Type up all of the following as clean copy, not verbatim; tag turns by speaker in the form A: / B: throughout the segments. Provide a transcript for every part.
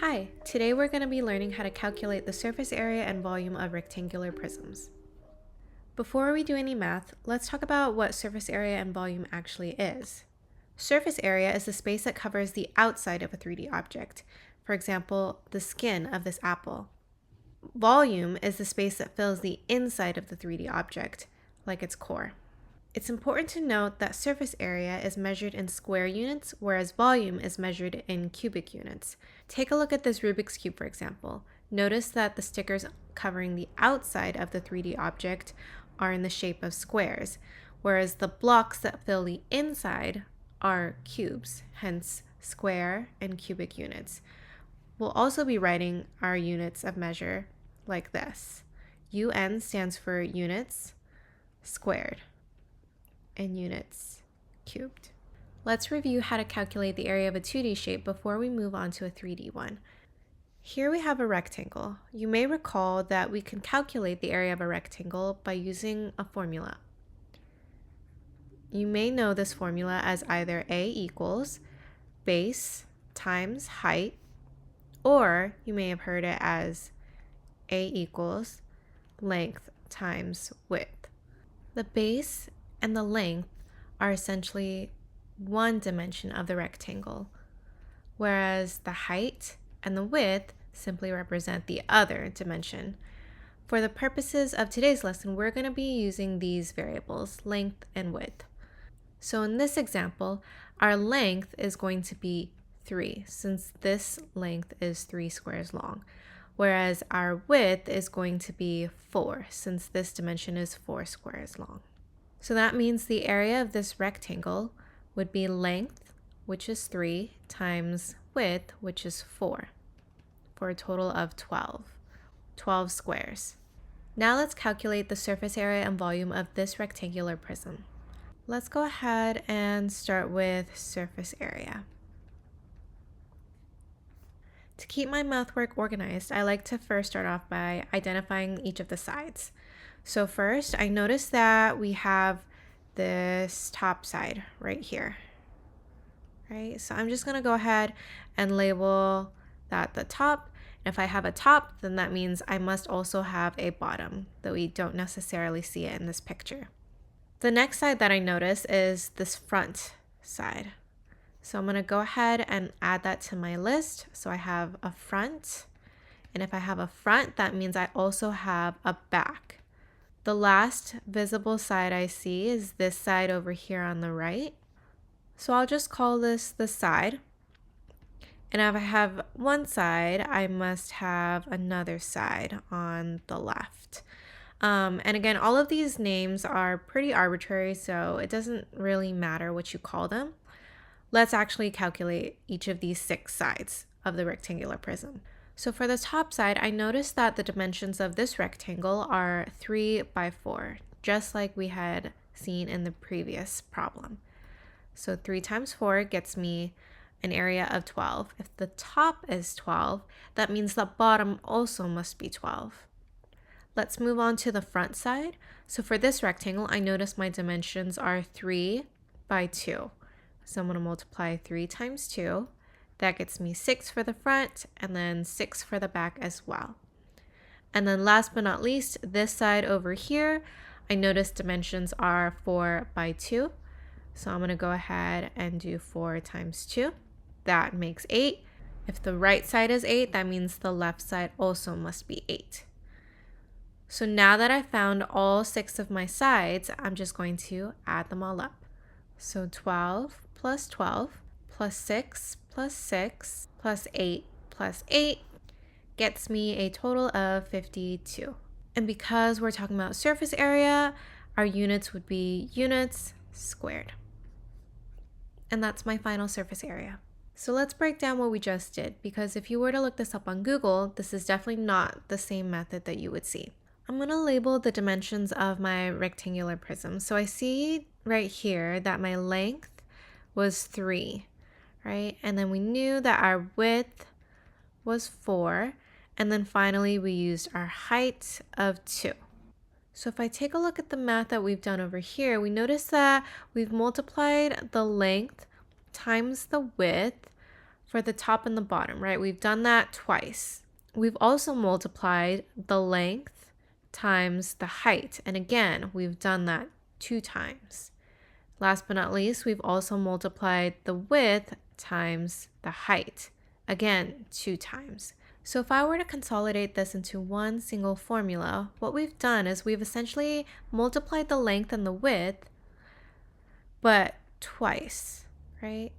A: Hi, today we're going to be learning how to calculate the surface area and volume of rectangular prisms. Before we do any math, let's talk about what surface area and volume actually is. Surface area is the space that covers the outside of a 3D object, for example, the skin of this apple. Volume is the space that fills the inside of the 3D object, like its core. It's important to note that surface area is measured in square units, whereas volume is measured in cubic units. Take a look at this Rubik's Cube, for example. Notice that the stickers covering the outside of the 3D object are in the shape of squares, whereas the blocks that fill the inside are cubes, hence square and cubic units. We'll also be writing our units of measure like this. UN stands for units squared and units cubed. Let's review how to calculate the area of a 2D shape before we move on to a 3D one. Here we have a rectangle. You may recall that we can calculate the area of a rectangle by using a formula. You may know this formula as either A equals base times height, or you may have heard it as A equals length times width. The base and the length are essentially one dimension of the rectangle, whereas the height and the width simply represent the other dimension. For the purposes of today's lesson, we're going to be using these variables, length and width. So in this example, our length is going to be 3, since this length is 3 squares long, whereas our width is going to be 4, since this dimension is 4 squares long. So that means the area of this rectangle would be length, which is 3, times width, which is 4, for a total of 12 squares. Now let's calculate the surface area and volume of this rectangular prism. Let's go ahead and start with surface area. To keep my math work organized, I like to first start off by identifying each of the sides. So first, I noticed that we have this top side right here, right? So I'm just going to go ahead and label that the top. And if I have a top, then that means I must also have a bottom, though we don't necessarily see it in this picture. The next side that I notice is this front side. So I'm going to go ahead and add that to my list. So I have a front, and if I have a front, that means I also have a back. The last visible side I see is this side over here on the right. So I'll just call this the side. And if I have one side, I must have another side on the left. And again, all of these names are pretty arbitrary, so it doesn't really matter what you call them. Let's actually calculate each of these 6 sides of the rectangular prism. So for the top side, I noticed that the dimensions of this rectangle are 3 by 4, just like we had seen in the previous problem. So 3 times 4 gets me an area of 12. If the top is 12, that means the bottom also must be 12. Let's move on to the front side. So for this rectangle, I notice my dimensions are 3 by 2. So I'm going to multiply 3 times 2. That gets me 6 for the front and then 6 for the back as well. And then last but not least, this side over here, I notice dimensions are 4 by 2. So I'm going to go ahead and do 4 times 2. That makes 8. If the right side is 8, that means the left side also must be 8. So now that I found all 6 of my sides, I'm just going to add them all up. So 12 plus 12 plus 6 plus 6 plus 8 plus 8 gets me a total of 52. And because we're talking about surface area, our units would be units squared. And that's my final surface area. So let's break down what we just did, because if you were to look this up on Google, this is definitely not the same method that you would see. I'm going to label the dimensions of my rectangular prism. So I see right here that my length was 3, right? And then we knew that our width was 4. And then finally, we used our height of 2. So if I take a look at the math that we've done over here, we notice that we've multiplied the length times the width for the top and the bottom, right? We've done that twice. We've also multiplied the length times the height. And again, we've done that 2 times. Last but not least, we've also multiplied the width times the height. Again, 2 times. So if I were to consolidate this into one single formula, what we've done is we've essentially multiplied the length and the width, but twice, right?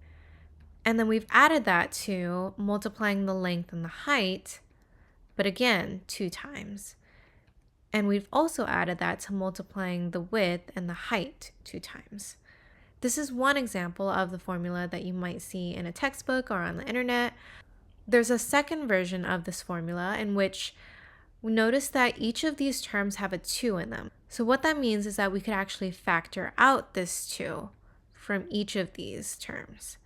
A: And then we've added that to multiplying the length and the height, but again, 2 times. And we've also added that to multiplying the width and the height 2 times. This is one example of the formula that you might see in a textbook or on the internet. There's a second version of this formula in which we notice that each of these terms have a 2 in them. So what that means is that we could actually factor out this 2 from each of these terms.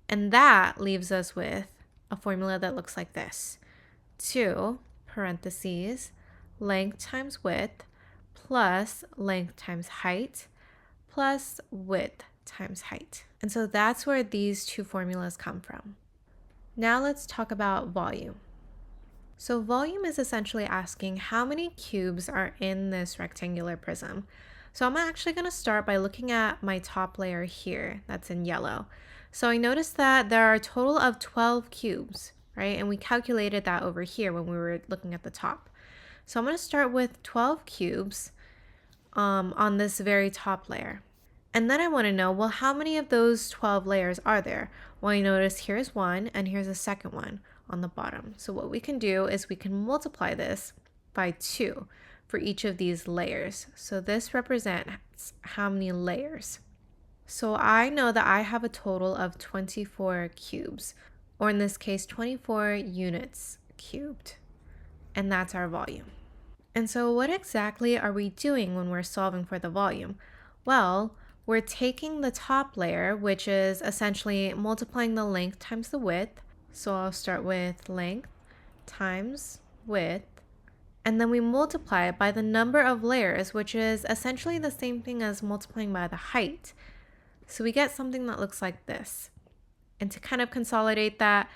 A: And that leaves us with a formula that looks like this. 2 parentheses length times width plus length times height plus width times height. And so that's where these two formulas come from. Now let's talk about volume. So volume is essentially asking how many cubes are in this rectangular prism. So I'm actually going to start by looking at my top layer here that's in yellow. So I noticed that there are a total of 12 cubes, right? And we calculated that over here when we were looking at the top. So I'm going to start with 12 cubes on this very top layer. And then I want to know, well, how many of those 12 layers are there? Well, you notice here's one and here's a second one on the bottom. So what we can do is we can multiply this by 2 for each of these layers. So this represents how many layers. So I know that I have a total of 24 cubes, or in this case, 24 units cubed. And that's our volume. And so what exactly are we doing when we're solving for the volume? Well, we're taking the top layer, which is essentially multiplying the length times the width. So I'll start with length times width, and then we multiply it by the number of layers, which is essentially the same thing as multiplying by the height. So we get something that looks like this. And to kind of consolidate that,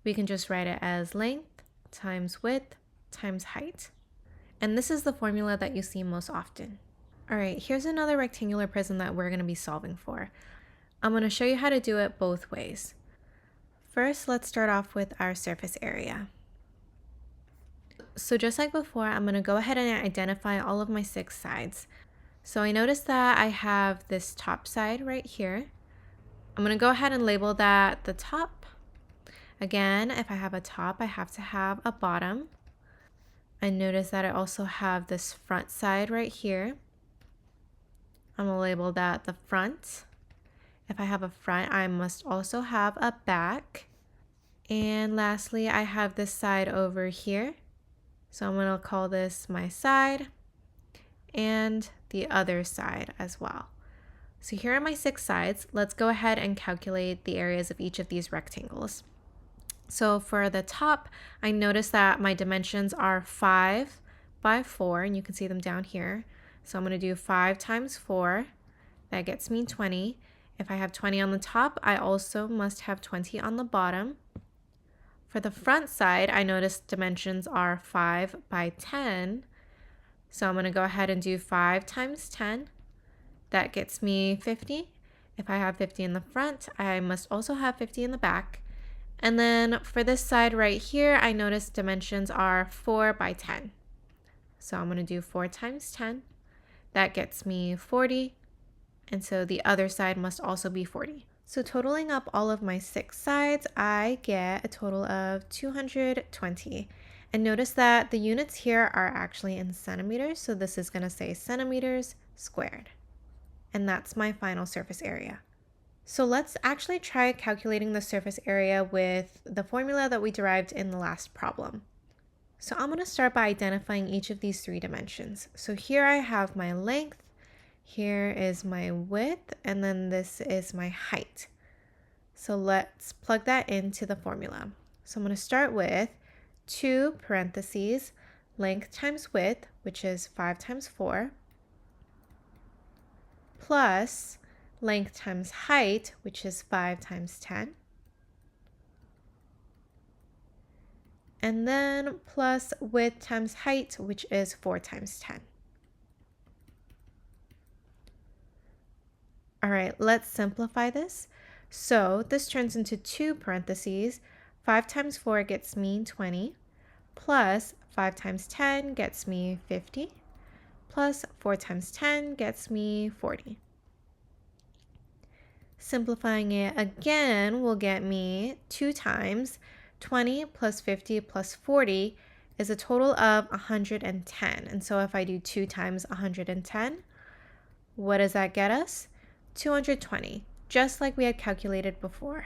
A: we can just write it as length times width times height. And this is the formula that you see most often. All right, here's another rectangular prism that we're going to be solving for. I'm going to show you how to do it both ways. First, let's start off with our surface area. So just like before, I'm going to go ahead and identify all of my 6 sides. So I noticed that I have this top side right here. I'm going to go ahead and label that the top. Again, if I have a top, I have to have a bottom. And notice that I also have this front side right here. I'm going to label that the front. If I have a front, I must also have a back. And lastly, I have this side over here. So I'm going to call this my side and the other side as well. So here are my 6 sides. Let's go ahead and calculate the areas of each of these rectangles. So for the top, I noticed that my dimensions are 5 by 4, and you can see them down here. So I'm going to do 5 times 4. That gets me 20. If I have 20 on the top, I also must have 20 on the bottom. For the front side, I noticed dimensions are 5 by 10. So I'm going to go ahead and do 5 times 10. That gets me 50. If I have 50 in the front, I must also have 50 in the back. And then for this side right here, I noticed dimensions are 4 by 10. So I'm going to do 4 times 10. That gets me 40. And so the other side must also be 40. So totaling up all of my 6 sides, I get a total of 220. And notice that the units here are actually in centimeters. So this is going to say centimeters squared. And that's my final surface area. So let's actually try calculating the surface area with the formula that we derived in the last problem. So I'm going to start by identifying each of these 3 dimensions. So here I have my length, here is my width, and then this is my height. So let's plug that into the formula. So I'm going to start with 2 parentheses length times width, which is 5 times 4, plus length times height, which is 5 times 10, and then plus width times height, which is 4 times 10. All right, let's simplify this. So this turns into 2 parentheses. 5 times 4 gets me 20, plus 5 times 10 gets me 50, plus 4 times 10 gets me 40. Simplifying it again will get me 2 times 20 plus 50 plus 40 is a total of 110. And so if I do 2 times 110, what does that get us? 220, just like we had calculated before.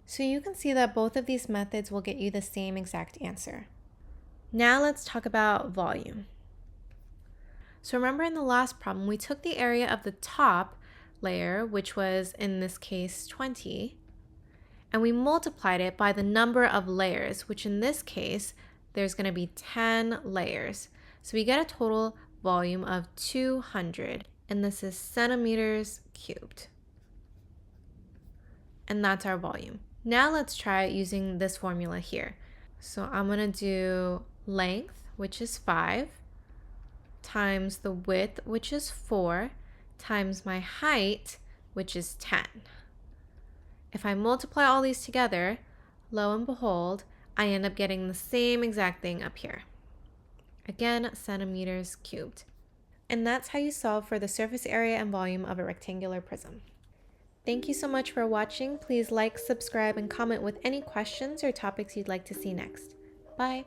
A: So you can see that both of these methods will get you the same exact answer. Now let's talk about volume. So remember in the last problem, we took the area of the top layer, which was in this case 20, and we multiplied it by the number of layers, which in this case, there's going to be 10 layers. So we get a total volume of 200, and this is centimeters cubed. And that's our volume. Now let's try it using this formula here. So I'm going to do length, which is 5, times the width, which is 4, times my height, which is 10. If I multiply all these together, lo and behold, I end up getting the same exact thing up here. Again, centimeters cubed. And that's how you solve for the surface area and volume of a rectangular prism. Thank you so much for watching. Please like, subscribe, and comment with any questions or topics you'd like to see next. Bye.